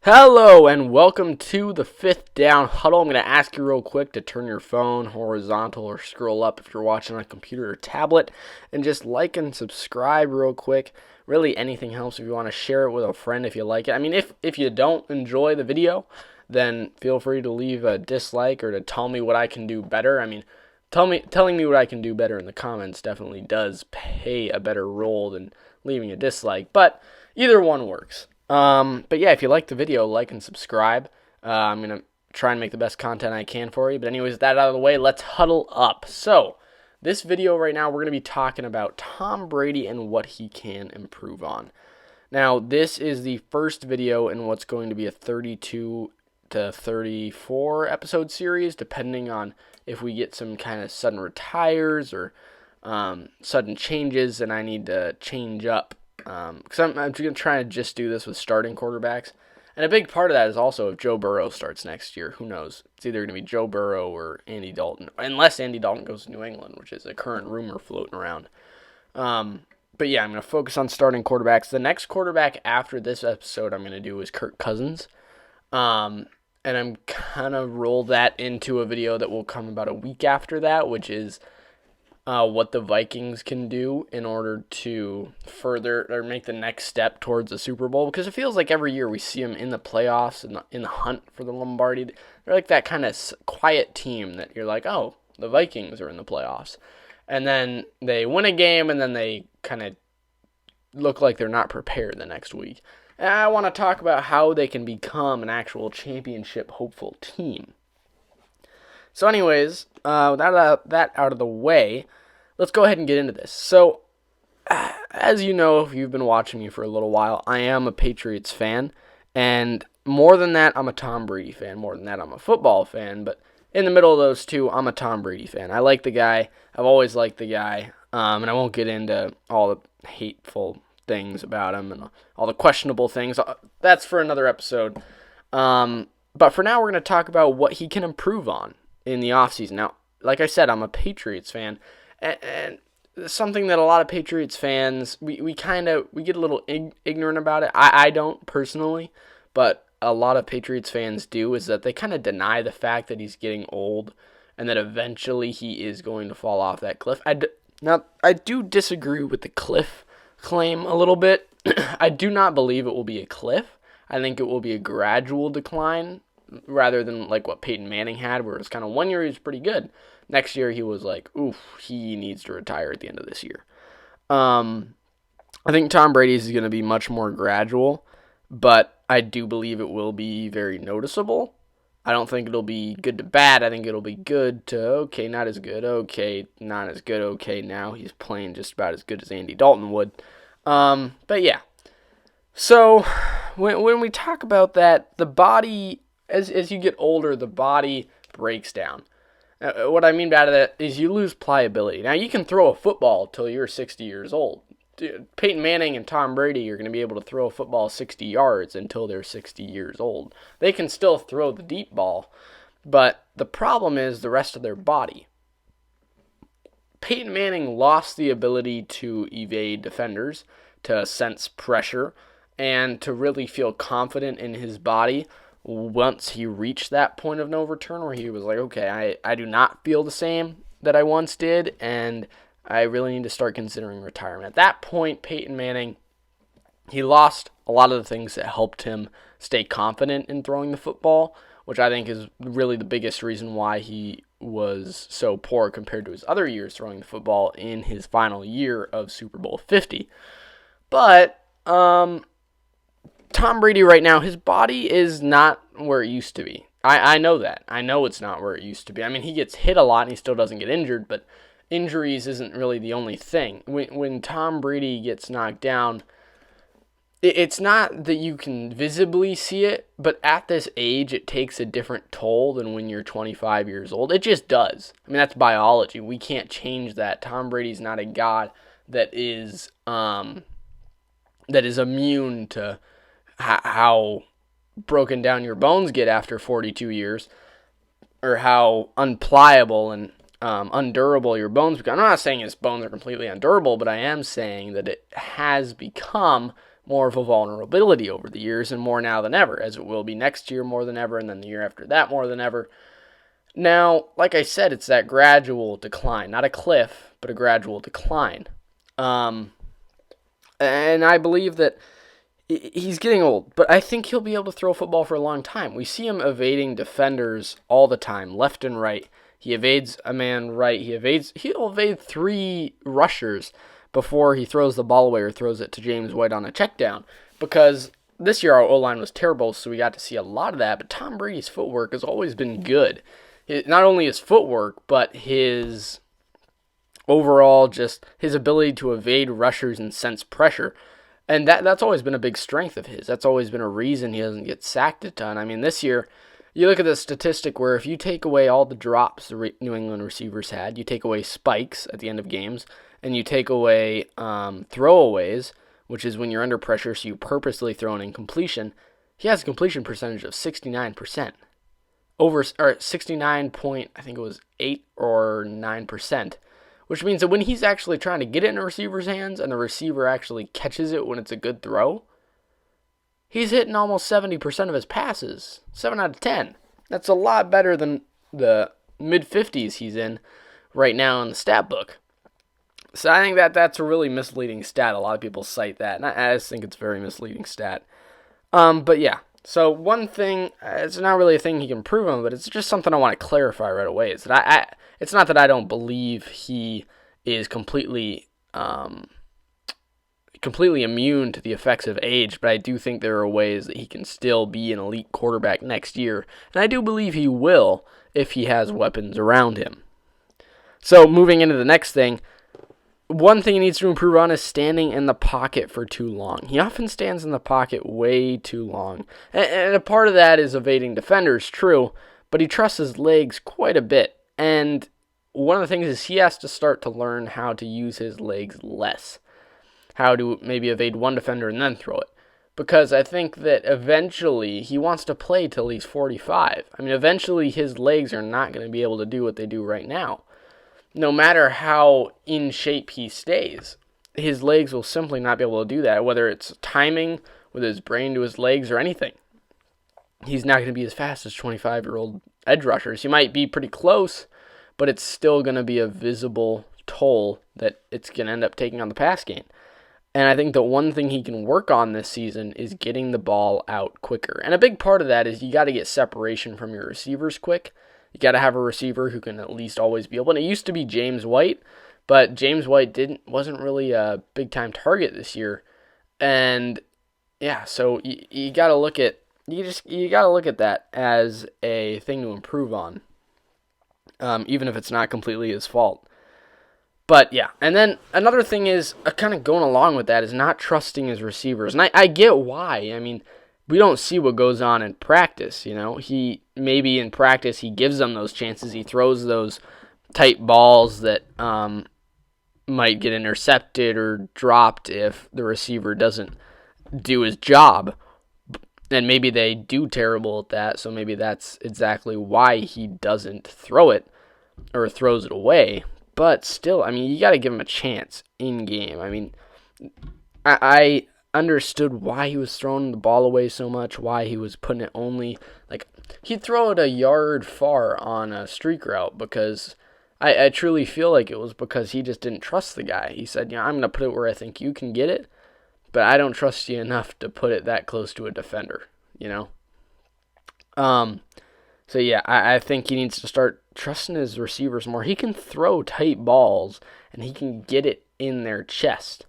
Hello and welcome to the Fifth Down Huddle. I'm going to ask you real quick to turn your phone horizontal or scroll up if you're watching on a computer or tablet, and just like and subscribe real quick. Really, anything helps. If you want to share it with a friend if you like it. I mean, if you don't enjoy the video, then feel free to leave a dislike or to tell me what I can do better. I mean, telling me what I can do better in the comments definitely does play a better role than leaving a dislike, but either one works. But yeah, if you like the video, like and subscribe. I'm going to try and make the best content I can for you. But anyways, with that out of the way, let's huddle up. So, this video right now, we're going to be talking about Tom Brady and what he can improve on. Now, this is the first video in what's going to be a 32 to 34 episode series, depending on if we get some kind of sudden retires or sudden changes and I need to change up. Because I'm going to try to just do this with starting quarterbacks. And a big part of that is also if Joe Burrow starts next year. Who knows? It's either going to be Joe Burrow or Andy Dalton. Unless Andy Dalton goes to New England, which is a current rumor floating around. But yeah, I'm going to focus on starting quarterbacks. The next quarterback after this episode I'm going to do is Kirk Cousins. And I'm kind of roll that into a video that will come about a week after that, which is what the Vikings can do in order to further or make the next step towards the Super Bowl, because it feels like every year we see them in the playoffs and in the hunt for the Lombardi. They're like that kind of quiet team that you're like, oh, the Vikings are in the playoffs, and then they win a game and then they kind of look like they're not prepared the next week. And I want to talk about how they can become an actual championship hopeful team. So anyways, that out of the way, let's go ahead and get into this. So, as you know, if you've been watching me for a little while, I am a Patriots fan. And more than that, I'm a Tom Brady fan. More than that, I'm a football fan. But in the middle of those two, I'm a Tom Brady fan. I like the guy. I've always liked the guy. And I won't get into all the hateful things about him and all the questionable things. That's for another episode. But for now, we're going to talk about what he can improve on in the offseason. Now, like I said, I'm a Patriots fan, and something that a lot of Patriots fans, we get a little ignorant about it. I don't personally, but a lot of Patriots fans do, is that they kind of deny the fact that he's getting old and that eventually he is going to fall off that cliff. Now, I do disagree with the cliff claim a little bit. I do not believe it will be a cliff. I think it will be a gradual decline, rather than like what Peyton Manning had, where it's kind of 1 year he was pretty good. Next year he was like, oof, he needs to retire at the end of this year. I think Tom Brady's is going to be much more gradual, but I do believe it will be very noticeable. I don't think it'll be good to bad. I think it'll be good to okay, not as good, okay, not as good, okay, now he's playing just about as good as Andy Dalton would. But yeah. So when we talk about that, the body, as you get older, the body breaks down. What I mean by that is you lose pliability. Now, you can throw a football till you're 60 years old. Peyton Manning and Tom Brady are going to be able to throw a football 60 yards until they're 60 years old. They can still throw the deep ball, but the problem is the rest of their body. Peyton Manning lost the ability to evade defenders, to sense pressure, and to really feel confident in his body once he reached that point of no return where he was like, okay, I do not feel the same that I once did, and I really need to start considering retirement. At that point, Peyton Manning, he lost a lot of the things that helped him stay confident in throwing the football, which I think is really the biggest reason why he was so poor compared to his other years throwing the football in his final year of Super Bowl 50. But Tom Brady right now, his body is not where it used to be. I know that. I know it's not where it used to be. I mean, he gets hit a lot and he still doesn't get injured, but injuries isn't really the only thing. When Tom Brady gets knocked down, it's not that you can visibly see it, but at this age, it takes a different toll than when you're 25 years old. It just does. I mean, that's biology. We can't change that. Tom Brady's not a god that is immune to how broken down your bones get after 42 years, or how unpliable and undurable your bones become. I'm not saying his bones are completely undurable, but I am saying that it has become more of a vulnerability over the years, and more now than ever, as it will be next year more than ever, and then the year after that more than ever. Now, like I said, it's that gradual decline, not a cliff, but a gradual decline. And I believe that he's getting old, but I think he'll be able to throw football for a long time. We see him evading defenders all the time, left and right. He evades a man right. He'll evade 3 rushers before he throws the ball away or throws it to James White on a check down. Because this year our O-line was terrible, so we got to see a lot of that. But Tom Brady's footwork has always been good. Not only his footwork, but his overall just his ability to evade rushers and sense pressure. And that's always been a big strength of his. That's always been a reason he doesn't get sacked a ton. I mean, this year, you look at the statistic where if you take away all the drops the New England receivers had, you take away spikes at the end of games, and you take away throwaways, which is when you're under pressure, so you purposely throw an incompletion, he has a completion percentage of 69%. Over 69 point, I think it was 8 or 9%, which means that when he's actually trying to get it in a receiver's hands and the receiver actually catches it when it's a good throw, he's hitting almost 70% of his passes, 7 out of 10. That's a lot better than the mid-50s he's in right now in the stat book. So I think that's a really misleading stat. A lot of people cite that, and I just think it's a very misleading stat. But yeah, so one thing, it's not really a thing he can improve on, but it's just something I want to clarify right away. Is that it's not that I don't believe he is completely immune to the effects of age, but I do think there are ways that he can still be an elite quarterback next year, and I do believe he will if he has weapons around him. So moving into the next thing, one thing he needs to improve on is standing in the pocket for too long. He often stands in the pocket way too long, and a part of that is evading defenders, true, but he trusts his legs quite a bit, and one of the things is he has to start to learn how to use his legs less. How to maybe evade one defender and then throw it. Because I think that eventually he wants to play till he's 45. I mean, eventually his legs are not going to be able to do what they do right now. No matter how in shape he stays, his legs will simply not be able to do that, whether it's timing with his brain to his legs or anything. He's not going to be as fast as 25-year-old edge rushers. He might be pretty close, but it's still going to be a visible toll that it's going to end up taking on the pass game. And I think the one thing he can work on this season is getting the ball out quicker. And a big part of that is you got to get separation from your receivers quick. You got to have a receiver who can at least always be open. It used to be James White, but James White wasn't really a big-time target this year. And yeah, so you got to look at that as a thing to improve on, even if it's not completely his fault. But yeah, and then another thing is kind of going along with that is not trusting his receivers. And I get why. I mean, we don't see what goes on in practice, you know. Maybe in practice he gives them those chances. He throws those tight balls that might get intercepted or dropped if the receiver doesn't do his job. And maybe they do terrible at that, so maybe that's exactly why he doesn't throw it or throws it away. But still, I mean, you got to give him a chance in game. I mean, I understood why he was throwing the ball away so much, why he was putting it only, like, he'd throw it a yard far on a streak route because I truly feel like it was because he just didn't trust the guy. He said, I'm going to put it where I think you can get it, but I don't trust you enough to put it that close to a defender, you know? So yeah, I think he needs to start trusting his receivers more. He can throw tight balls, and he can get it in their chest.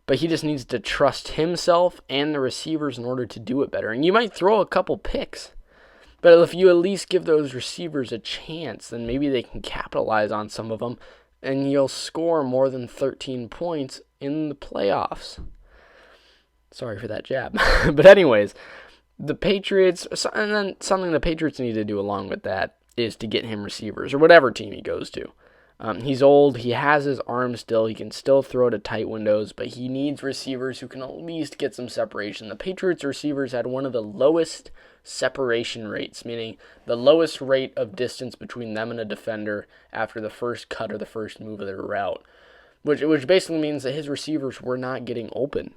But he just needs to trust himself and the receivers in order to do it better. And you might throw a couple picks, but if you at least give those receivers a chance, then maybe they can capitalize on some of them, and you'll score more than 13 points in the playoffs. Sorry for that jab. But anyways, the Patriots, and then something the Patriots need to do along with that is to get him receivers, or whatever team he goes to. He's old, he has his arm still, he can still throw to tight windows, but he needs receivers who can at least get some separation. The Patriots receivers had one of the lowest separation rates, meaning the lowest rate of distance between them and a defender after the first cut or the first move of their route, which basically means that his receivers were not getting open.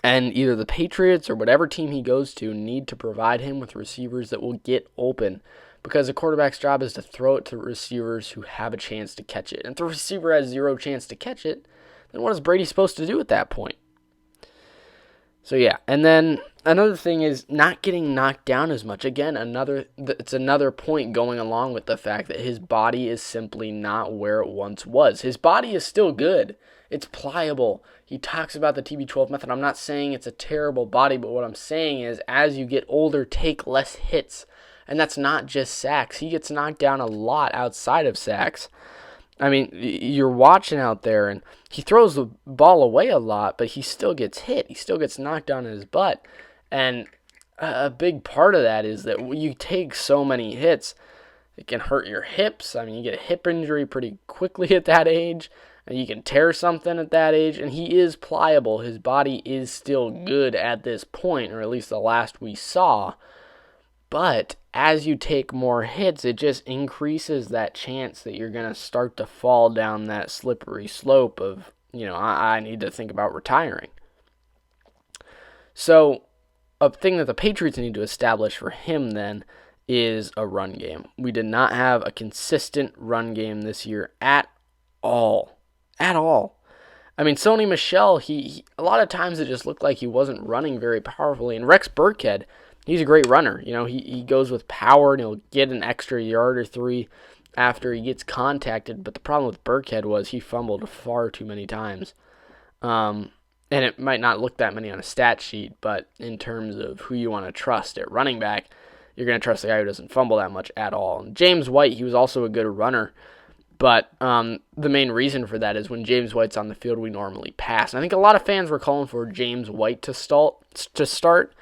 And either the Patriots or whatever team he goes to need to provide him with receivers that will get open, because a quarterback's job is to throw it to receivers who have a chance to catch it. And if the receiver has zero chance to catch it, then what is Brady supposed to do at that point? So yeah, and then another thing is not getting knocked down as much. Again, it's another point going along with the fact that his body is simply not where it once was. His body is still good. It's pliable. He talks about the TB12 method. I'm not saying it's a terrible body, but what I'm saying is as you get older, take less hits. And that's not just sacks. He gets knocked down a lot outside of sacks. I mean, you're watching out there, and he throws the ball away a lot, but he still gets hit. He still gets knocked down in his butt. And a big part of that is that you take so many hits, it can hurt your hips. I mean, you get a hip injury pretty quickly at that age, and you can tear something at that age, and he is pliable. His body is still good at this point, or at least the last we saw. But as you take more hits, it just increases that chance that you're going to start to fall down that slippery slope of, I need to think about retiring. So a thing that the Patriots need to establish for him then is a run game. We did not have a consistent run game this year at all. At all. I mean, Sony Michel, he a lot of times it just looked like he wasn't running very powerfully. And Rex Burkhead, he's a great runner. He goes with power, and he'll get an extra yard or 3 after he gets contacted. But the problem with Burkhead was he fumbled far too many times. And it might not look that many on a stat sheet, but in terms of who you want to trust at running back, you're going to trust the guy who doesn't fumble that much at all. And James White, he was also a good runner. But the main reason for that is when James White's on the field, we normally pass. And I think a lot of fans were calling for James White to start.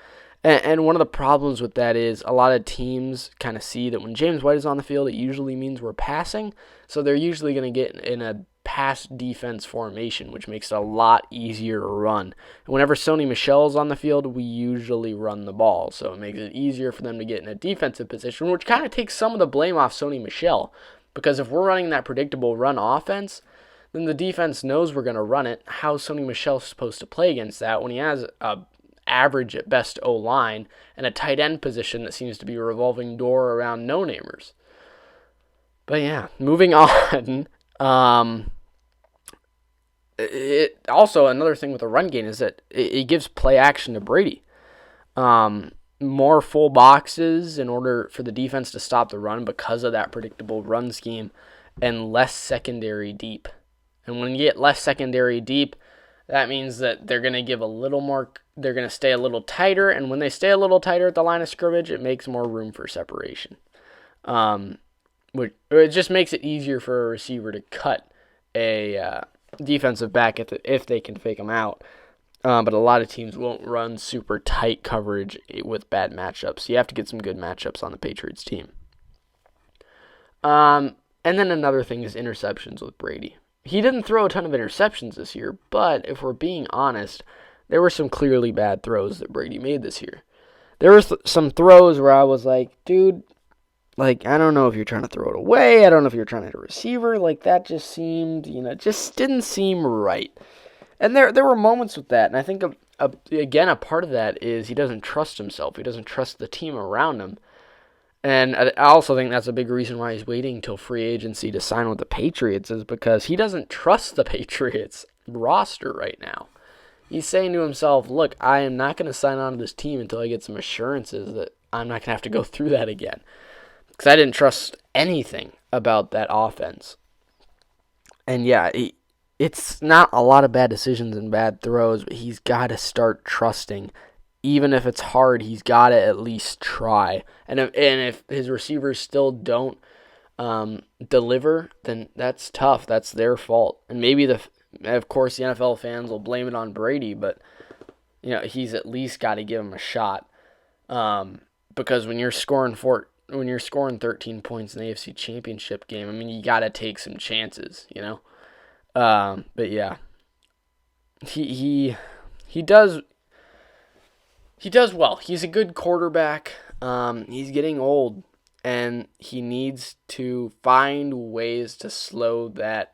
And one of the problems with that is a lot of teams kind of see that when James White is on the field, it usually means we're passing. So they're usually going to get in a pass defense formation, which makes it a lot easier to run. And whenever Sony Michel is on the field, we usually run the ball. So it makes it easier for them to get in a defensive position, which kind of takes some of the blame off Sony Michel. Because if we're running that predictable run offense, then the defense knows we're going to run it. How's Sony Michel supposed to play against that when he has a average at best O-line and a tight end position that seems to be a revolving door around no-namers? But yeah, moving on. Also, another thing with the run game is that it gives play action to Brady. More full boxes in order for the defense to stop the run because of that predictable run scheme, and less secondary deep. And when you get less secondary deep, that means that they're going to give a little more, they're going to stay a little tighter, and when they stay a little tighter at the line of scrimmage, it makes more room for separation. It just makes it easier for a receiver to cut a defensive back if they can fake them out. But a lot of teams won't run super tight coverage with bad matchups. You have to get some good matchups on the Patriots team. And then another thing is interceptions with Brady. He didn't throw a ton of interceptions this year, but if we're being honest, there were some clearly bad throws that Brady made this year. There were some throws where I was like, dude, I don't know if you're trying to throw it away. I don't know if you're trying to hit a receiver. That just seemed, just didn't seem right. And there were moments with that, and I think, again, a part of that is he doesn't trust himself. He doesn't trust the team around him. And I also think that's a big reason why he's waiting until free agency to sign with the Patriots, is because he doesn't trust the Patriots roster right now. He's saying to himself, look, I am not going to sign on to this team until I get some assurances that I'm not going to have to go through that again. Because I didn't trust anything about that offense. And yeah, it's not a lot of bad decisions and bad throws, but he's got to start trusting. Even if it's hard, he's got to at least try. And if his receivers still don't deliver, then that's tough. That's their fault. And maybe of course the NFL fans will blame it on Brady, but he's at least got to give him a shot. Because when you're scoring 13 points in the AFC Championship game, I mean, you got to take some chances, But yeah, he does well. He's a good quarterback. He's getting old, and he needs to find ways to slow that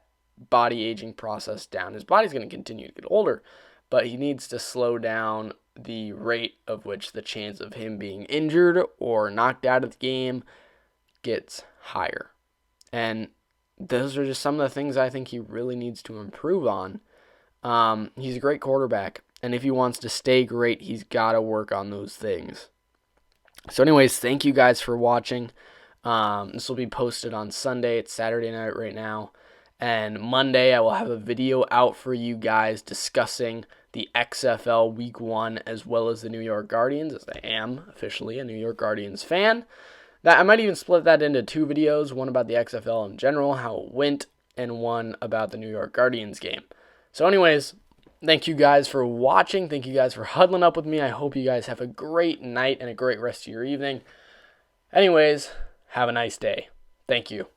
body aging process down. His body's going to continue to get older, but he needs to slow down the rate of which the chance of him being injured or knocked out of the game gets higher. And those are just some of the things I think he really needs to improve on. He's a great quarterback, and if he wants to stay great, he's got to work on those things. So anyways, thank you guys for watching. This will be posted on Sunday. It's Saturday night right now. And Monday, I will have a video out for you guys discussing the XFL Week 1 as well as the New York Guardians, as I am officially a New York Guardians fan. I might even split that into 2 videos, one about the XFL in general, how it went, and one about the New York Guardians game. So anyways, thank you guys for watching. Thank you guys for huddling up with me. I hope you guys have a great night and a great rest of your evening. Anyways, have a nice day. Thank you.